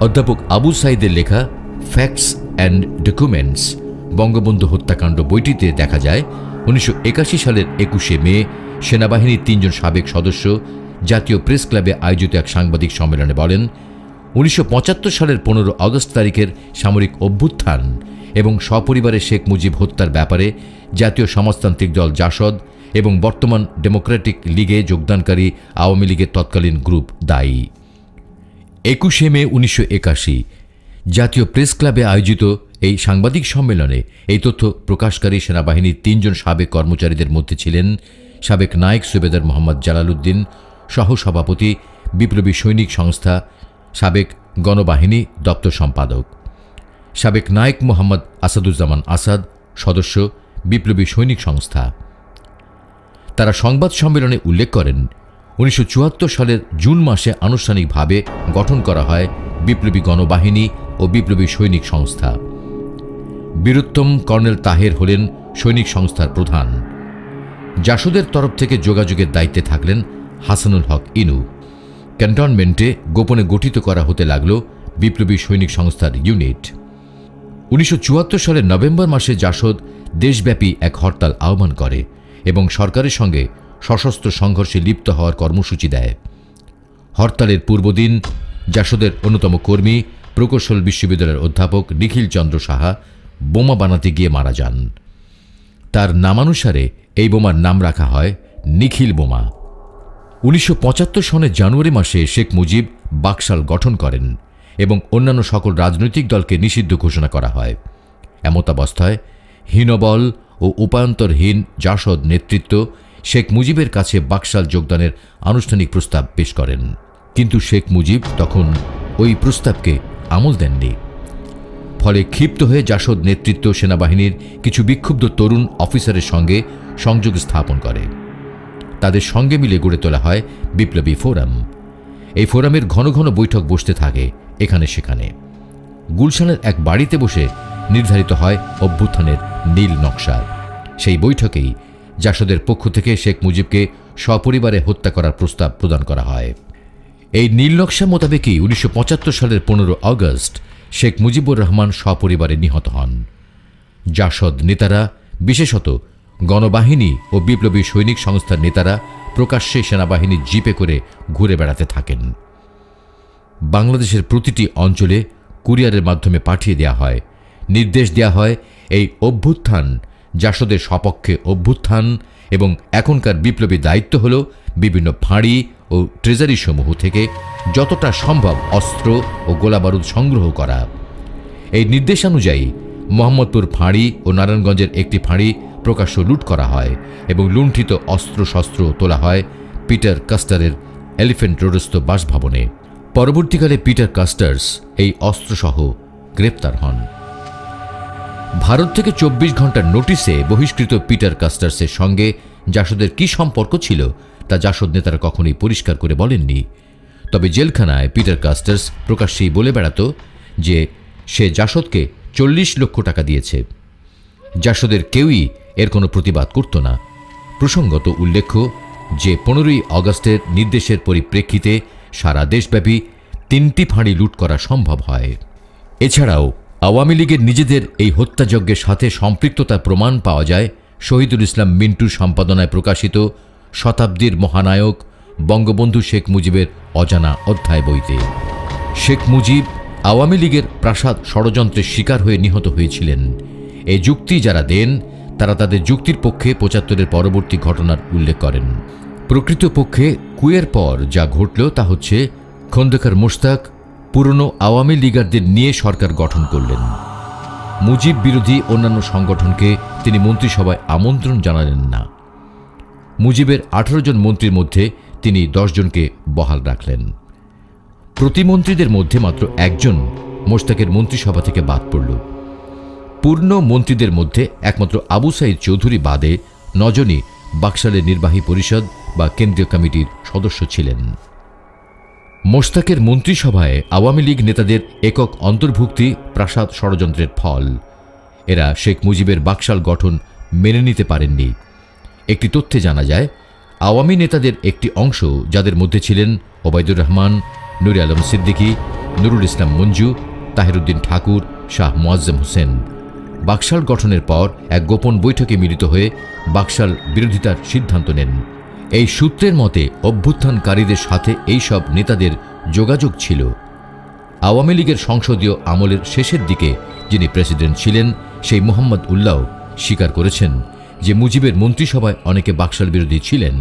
অধ্যাপক আবু সাইদের লেখা ফ্যাক্টস অ্যান্ড ডকুমেন্টস বঙ্গবন্ধু হত্যাকাণ্ড বইটিতে দেখা যায় 1981 সালের 21শে মে সেনাবাহিনীর 3 জন সাবেক সদস্য জাতীয় প্রেস ক্লাবে আয়োজিত এক সাংবাদিক সম্মেলনে বলেন, 1975 সালের 15 আগস্ট তারিখের সামরিক অভ্যুত্থান এবং সপরিবারে শেখ মুজিব হত্যার ব্যাপারে জাতীয় সমাজতান্ত্রিক দল জাসদ এবং বর্তমান ডেমোক্রেটিক লীগে যোগদানকারী আওয়ামী লীগের তৎকালীন গ্রুপ দায়ী। 21শে মে 1981 জাতীয় প্রেস ক্লাবে আয়োজিত এই সাংবাদিক সম্মেলনে এই তথ্য প্রকাশকারী সেনাবাহিনীর 3 জন সাবেক কর্মচারীদের মধ্যে ছিলেন সাবেক নায়েক সুবেদার মোহাম্মদ জালালউদ্দিন, সহসভাপতি বিপ্লবী সৈনিক সংস্থা, সাবেক গণবাহিনী দপ্তর সম্পাদক; সাবেক নায়েক মোহাম্মদ আসাদুজ্জামান আসাদ, সদস্য বিপ্লবী সৈনিক সংস্থা। তারা সংবাদ সম্মেলনে উল্লেখ করেন, 1974 সালের জুন মাসে আনুষ্ঠানিকভাবে গঠন করা হয় বিপ্লবী গণবাহিনী ও বিপ্লবী সৈনিক সংস্থা। বীরোত্তম কর্নেল তাহের হলেন সৈনিক সংস্থার প্রধান। জাসদের তরফ থেকে যোগাযোগের দায়িত্বে থাকলেন হাসানুল হক ইনু। ক্যান্টনমেন্টে গোপনে গঠিত করা হতে লাগল বিপ্লবী সৈনিক সংস্থার ইউনিট। 1974 সালের নভেম্বর মাসে জাসদ দেশব্যাপী এক হরতাল আহ্বান করে এবং সরকারের সঙ্গে সশস্ত্র সংঘর্ষে লিপ্ত হওয়ার কর্মসূচি দেয়। হরতালের পূর্বদিন জাসদের অন্যতম কর্মী প্রকৌশল বিশ্ববিদ্যালয়ের অধ্যাপক নিখিল চন্দ্র সাহা বোমা বানাতে গিয়ে মারা যান। তার নামানুসারে এই বোমার নাম রাখা হয় নিখিল বোমা। 1975 সনের জানুয়ারি মাসে শেখ মুজিব বাকশাল গঠন করেন এবং অন্যান্য সকল রাজনৈতিক দলকে নিষিদ্ধ ঘোষণা করা হয়। এমতাবস্থায় হীনবল ও উপায়ন্তরহীন জাসদ নেতৃত্ব শেখ মুজিবের কাছে বাকশাল যোগদানের আনুষ্ঠানিক প্রস্তাব পেশ করেন, কিন্তু শেখ মুজিব তখন ওই প্রস্তাবকে আমল দেননি। ফলে ক্ষিপ্ত হয়ে জাসদ নেতৃত্ব সেনাবাহিনীর কিছু বিক্ষুব্ধ তরুণ অফিসারের সঙ্গে সংযোগ স্থাপন করে। তাদের সঙ্গে মিলে গড়ে তোলা হয় বিপ্লবী ফোরাম। এই ফোরামের ঘন ঘন বৈঠক বসতে থাকে এখানে সেখানে। গুলশানের এক বাড়িতে বসে নির্ধারিত হয় অভ্যুত্থানের নীল নকশা। সেই বৈঠকেই জাসদের পক্ষ থেকে শেখ মুজিবকে সপরিবারে হত্যা করার প্রস্তাব প্রদান করা হয়। এই নীল নকশা মোতাবেকই 1975 সালের 15 আগস্ট শেখ মুজিবুর রহমান সপরিবারে নিহত হন। জাসদ নেতারা, বিশেষত গণবাহিনী ও বিপ্লবী সৈনিক সংস্থার নেতারা প্রকাশ্যে সেনাবাহিনীর জিপে করে ঘুরে বেড়াতে থাকেন। বাংলাদেশের প্রতিটি অঞ্চলে কুরিয়ারের মাধ্যমে পাঠিয়ে দেওয়া হয়, নির্দেশ দেওয়া হয় এই অভ্যুত্থান জাসদের সপক্ষে অভ্যুত্থান এবং এখনকার বিপ্লবী দায়িত্ব হল বিভিন্ন ফাঁড়ি ও ট্রেজারি সমূহ থেকে যতটা সম্ভব অস্ত্র ও গোলাবারুদ সংগ্রহ করা। এই নির্দেশানুযায়ী মোহাম্মদপুর ফাঁড়ি ও নারায়ণগঞ্জের একটি ফাঁড়ি প্রকাশ্য লুট করা হয় এবং লুণ্ঠিত অস্ত্রশস্ত্র তোলা হয় পিটার কাস্টারের এলিফ্যান্ট রোডস্থ বাসভবনে। পরবর্তীকালে পিটার কাস্টার্স এই অস্ত্রসহ গ্রেপ্তার হন। ভারত থেকে 24 ঘন্টার নোটিশে বহিষ্কৃত পিটার কাস্টার্সের সঙ্গে জাসদের কি সম্পর্ক ছিল তা জাসদ নেতারা কখনোই পরিষ্কার করে বলেননি। তবে জেলখানায় পিটার কাস্টার্স প্রকাশ্যেই বলে বেড়াত যে সে জাসদকে 40 লক্ষ টাকা দিয়েছে। জাসদের কেউই এর কোনো প্রতিবাদ করত না। প্রসঙ্গত উল্লেখ্য যে 15ই আগস্টের নির্দেশের পরিপ্রেক্ষিতে সারা দেশব্যাপী 3টি ফাঁড়ি লুট করা সম্ভব হয়। এছাড়াও আওয়ামী লীগের নিজেদের এই হত্যাযজ্ঞের সাথে সম্পৃক্ততার প্রমাণ পাওয়া যায় শহীদুল ইসলাম মিন্টুর সম্পাদনায় প্রকাশিত শতাব্দীর মহানায়ক বঙ্গবন্ধু শেখ মুজিবের অজানা অধ্যায় বইতে। শেখ মুজিব আওয়ামী লীগের প্রাসাদ ষড়যন্ত্রের শিকার হয়ে নিহত হয়েছিলেন। এই যুক্তি যারা দেন তারা তাদের যুক্তির পক্ষে 75-এর পরবর্তী ঘটনার উল্লেখ করেন। প্রকৃতপক্ষে কুয়ের পর যা ঘটল তা হচ্ছে খন্দকার মোশতাক পুরনো আওয়ামী লীগারদের নিয়ে সরকার গঠন করলেন। মুজিব বিরোধী অন্যান্য সংগঠনকে তিনি মন্ত্রিসভায় আমন্ত্রণ জানালেন না। মুজিবের 18 জন মন্ত্রীর মধ্যে তিনি 10 জনকে বহাল রাখলেন। প্রতিমন্ত্রীদের মধ্যে মাত্র একজন মোশতাকের মন্ত্রিসভা থেকে বাদ পড়ল। পূর্ণ মন্ত্রীদের মধ্যে একমাত্র আবু সাইদ চৌধুরী বাদে 9 জনই বাকশালের নির্বাহী পরিষদ বা কেন্দ্রীয় কমিটির সদস্য ছিলেন। মোশতাকের মন্ত্রিসভায় আওয়ামী লীগ নেতাদের একক অন্তর্ভুক্তি প্রাসাদ ষড়যন্ত্রের ফল। এরা শেখ মুজিবের বাকশাল গঠন মেনে নিতে পারেননি। একটি তথ্যে জানা যায় আওয়ামী নেতাদের একটি অংশ, যাদের মধ্যে ছিলেন ওবায়দুর রহমান, নুরে আলম সিদ্দিকী, নুরুল ইসলাম মঞ্জু, তাহিরউদ্দিন ঠাকুর, শাহ মোয়াজ্জেম হোসেন বাকশাল গঠনের পর এক গোপন বৈঠকে মিলিত হয়ে বাকশাল বিরোধিতার সিদ্ধান্ত নেন। এই সূত্রের মতে অভ্যুত্থানকারীদের সাথে এইসব নেতাদের যোগাযোগ ছিল। আওয়ামী লীগের সংসদীয় আমলের শেষের দিকে যিনি প্রেসিডেন্ট ছিলেন সেই মোহাম্মদ উল্লাহ স্বীকার করেছেন যে মুজিবের মন্ত্রিসভায় অনেকে বাকশাল বিরোধী ছিলেন।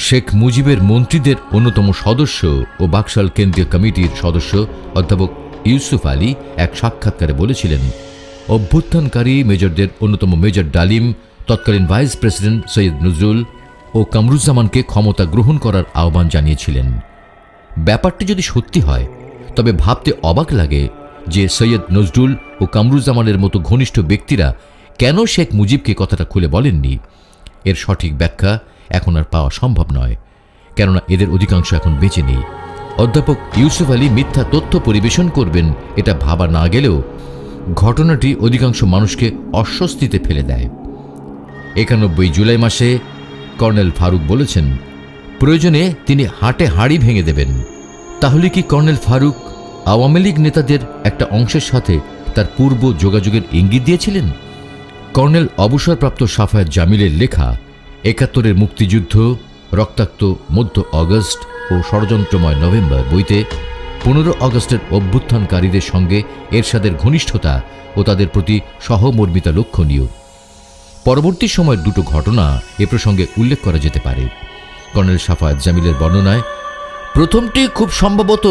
শেখ মুজিবের মন্ত্রীদের অন্যতম সদস্য ও বাকশাল কেন্দ্রীয় কমিটির সদস্য অধ্যাপক ইউসুফ আলী এক সাক্ষাৎকারে বলেছিলেন, অভ্যুত্থানকারী মেজরদের অন্যতম মেজর ডালিম তৎকালীন ভাইস প্রেসিডেন্ট সৈয়দ নজরুল ও কামরুজ্জামানকে ক্ষমতা গ্রহণ করার আহ্বান জানিয়েছিলেন। ব্যাপারটি যদি সত্যি হয় তবে ভাবতে অবাক লাগে যে সৈয়দ নজরুল ও কামরুজ্জামানের মতো ঘনিষ্ঠ ব্যক্তিরা কেন শেখ মুজিবকে কথাটা খুলে বলেননি। এর সঠিক ব্যাখ্যা এখন আর পাওয়া সম্ভব নয়, কেননা এদের অধিকাংশ এখন বেঁচে নেই। অধ্যাপক ইউসুফ আলী মিথ্যা তথ্য পরিবেশন করবেন এটা ভাবা না গেলেও ঘটনাটি অধিকাংশ মানুষকে অস্বস্তিতে ফেলে দেয়। 91 জুলাই মাসে কর্নেল ফারুক বলেছেন, প্রয়োজনে তিনি হাটে হাঁড়ি ভেঙে দেবেন। তাহলে কি কর্নেল ফারুক আওয়ামী লীগ নেতাদের একটা অংশের সাথে তার পূর্ব যোগাযোগের ইঙ্গিত দিয়েছিলেন? কর্নেল অবসরপ্রাপ্ত সাফায়েত জামিলের লেখা 71-এর মুক্তিযুদ্ধ, রক্তাক্ত মধ্য অগস্ট ও ষড়যন্ত্রময় নভেম্বর বইতে 15 অগস্টের অভ্যুত্থানকারীদের সঙ্গে এরশাদের ঘনিষ্ঠতা ও তাদের প্রতি সহমর্মিতা লক্ষণীয়। পরবর্তী সময়ের দুটো ঘটনা এ প্রসঙ্গে উল্লেখ করা যেতে পারে। কর্নেল সাফায়েত জামিলের বর্ণনায় প্রথমটি খুব সম্ভবত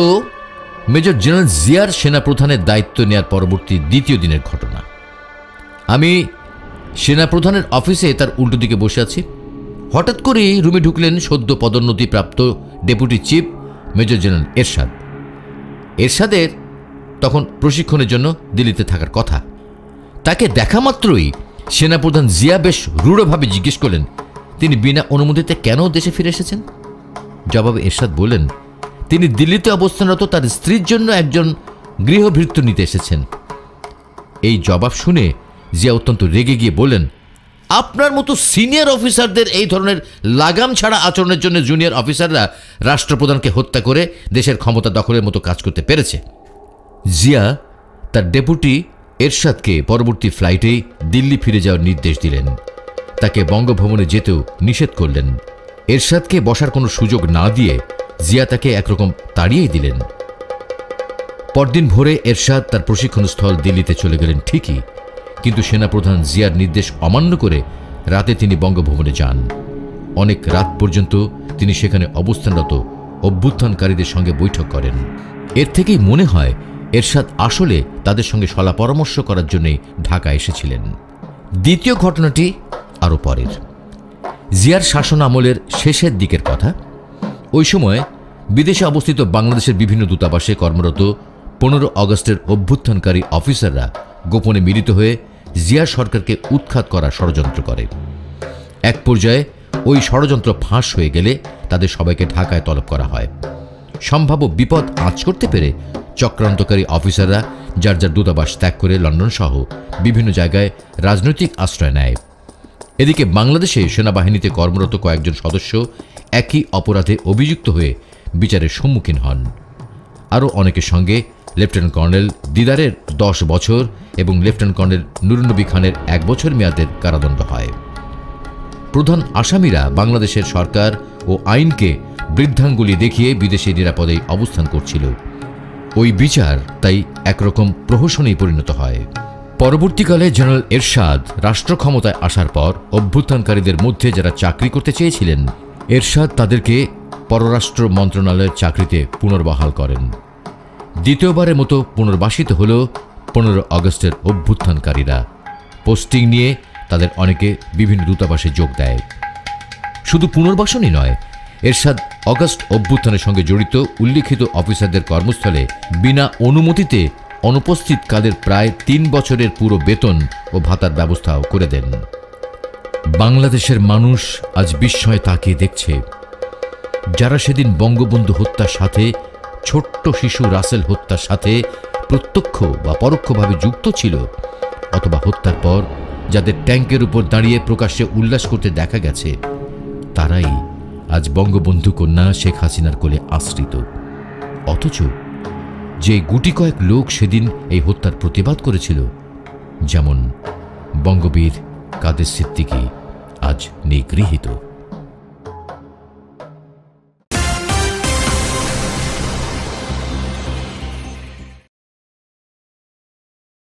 মেজর জেনারেল জিয়ার সেনাপ্রধানের দায়িত্ব নেয়ার পরবর্তী দ্বিতীয় দিনের ঘটনা। আমি সেনাপ্রধানের অফিসে তার উল্টো দিকে বসে আছি। হঠাৎ করেই রুমে ঢুকলেন সদ্য পদোন্নতিপ্রাপ্ত ডেপুটি চিফ মেজর জেনারেল এরশাদ। এরশাদের তখন প্রশিক্ষণের জন্য দিল্লিতে থাকার কথা। তাকে দেখা মাত্রই সেনাপ্রধান জিয়া বেশ রূঢ়ভাবে জিজ্ঞেস করলেন, তিনি বিনা অনুমতিতে কেন দেশে ফিরে এসেছেন? জবাবে এরশাদ বললেন, তিনি দিল্লিতে অবস্থানরত তার স্ত্রীর জন্য একজন গৃহভৃত্য নিতে এসেছেন। এই জবাব শুনে জিয়া অত্যন্ত রেগে গিয়ে বললেন, আপনার মতো সিনিয়র অফিসারদের এই ধরনের লাগাম ছাড়া আচরণের জন্য জুনিয়র অফিসাররা রাষ্ট্রপ্রধানকে হত্যা করে দেশের ক্ষমতা দখলের মতো কাজ করতে পেরেছে। জিয়া তার ডেপুটি এরশাদকে পরবর্তী ফ্লাইটেই দিল্লি ফিরে যাওয়ার নির্দেশ দিলেন। তাকে বঙ্গভবনে যেতেও নিষেধ করলেন। এরশাদকে বসার কোনো সুযোগ না দিয়ে জিয়া তাকে একরকম তাড়িয়েই দিলেন। পরদিন ভোরে এরশাদ তার প্রশিক্ষণস্থল দিল্লিতে চলে গেলেন ঠিকই, কিন্তু সেনাপ্রধান জিয়ার নির্দেশ অমান্য করে রাতে তিনি বঙ্গভবনে যান। অনেক রাত পর্যন্ত তিনি সেখানে অবস্থানরত অভ্যুত্থানকারীদের সঙ্গে বৈঠক করেন। এর থেকেই মনে হয় এরশাদ আসলে তাদের সঙ্গে সলা পরামর্শ করার জন্যই ঢাকা এসেছিলেন। দ্বিতীয় ঘটনাটি আরও পরের। জিয়ার শাসন আমলের শেষের দিকের কথা। ওই সময় বিদেশে অবস্থিত বাংলাদেশের বিভিন্ন দূতাবাসে কর্মরত 15 অগস্টের অভ্যুত্থানকারী অফিসাররা গোপনে মিলিত হয়ে জিয়া সরকারকে উৎখাত করার ষড়যন্ত্র করে। এক পর্যায়ে ওই ষড়যন্ত্র ফাঁস হয়ে গেলে তাদের সবাইকে ঢাকায় তলব করা হয়। সম্ভাব্য বিপদ আঁচ করতে পেরে চক্রান্তকারী অফিসাররা যার যার দূতাবাস ত্যাগ করে লন্ডন সহ বিভিন্ন জায়গায় রাজনৈতিক আশ্রয় নেয়। এদিকে বাংলাদেশে সেনাবাহিনীতে কর্মরত কয়েকজন সদস্য একই অপরাধে অভিযুক্ত হয়ে বিচারের সম্মুখীন হন। আরও অনেকের সঙ্গে লেফটেন্যান্ট কর্নেল দিদারের 10 বছর এবং লেফটেন্যান্ট কর্নেল নুরুন্নবী খানের 1 বছর মেয়াদের কারাদণ্ড হয়। প্রধান আসামিরা বাংলাদেশের সরকার ও আইনকে বৃদ্ধাঙ্গুলি দেখিয়ে বিদেশে নিরাপদে অবস্থান করছিল। ওই বিচার তাই একরকম প্রহসনেই পরিণত হয়। পরবর্তীকালে জেনারেল এরশাদ রাষ্ট্র ক্ষমতায় আসার পর অভ্যুত্থানকারীদের মধ্যে যারা চাকরি করতে চেয়েছিলেন, এরশাদ তাদেরকে পররাষ্ট্র মন্ত্রণালয়ের চাকরিতে পুনর্বহাল করেন। দ্বিতীয়বারের মতো পুনর্বাসিত হল 15 অগস্টের অভ্যুত্থানকারীরা। পোস্টিং নিয়ে তাদের অনেকে বিভিন্ন দূতাবাসে যোগ দেয়। শুধু পুনর্বাসনই নয়, এরশাদ অগস্ট অভ্যুত্থানের সঙ্গে জড়িত উল্লিখিত অফিসারদের কর্মস্থলে বিনা অনুমতিতে অনুপস্থিতকালের প্রায় 3 বছরের পুরো বেতন ও ভাতার ব্যবস্থাও করে দেন। বাংলাদেশের মানুষ আজ বিস্ময়ে তাকিয়ে দেখছে, যারা সেদিন বঙ্গবন্ধু হত্যার সাথে, ছোট্ট শিশু রাসেল হত্যার সাথে প্রত্যক্ষ বা পরোক্ষভাবে যুক্ত ছিল, অথবা হত্যার পর যাদের ট্যাঙ্কের উপর দাঁড়িয়ে প্রকাশ্যে উল্লাস করতে দেখা গেছে, তারাই আজ বঙ্গবন্ধু কন্যা শেখ হাসিনার কোলে আশ্রিত। অথচ যে গুটি কয়েক লোক সেদিন এই হত্যার প্রতিবাদ করেছিল, যেমন বঙ্গবীর কাদের সিদ্দিকী, আজ নিগৃহীত।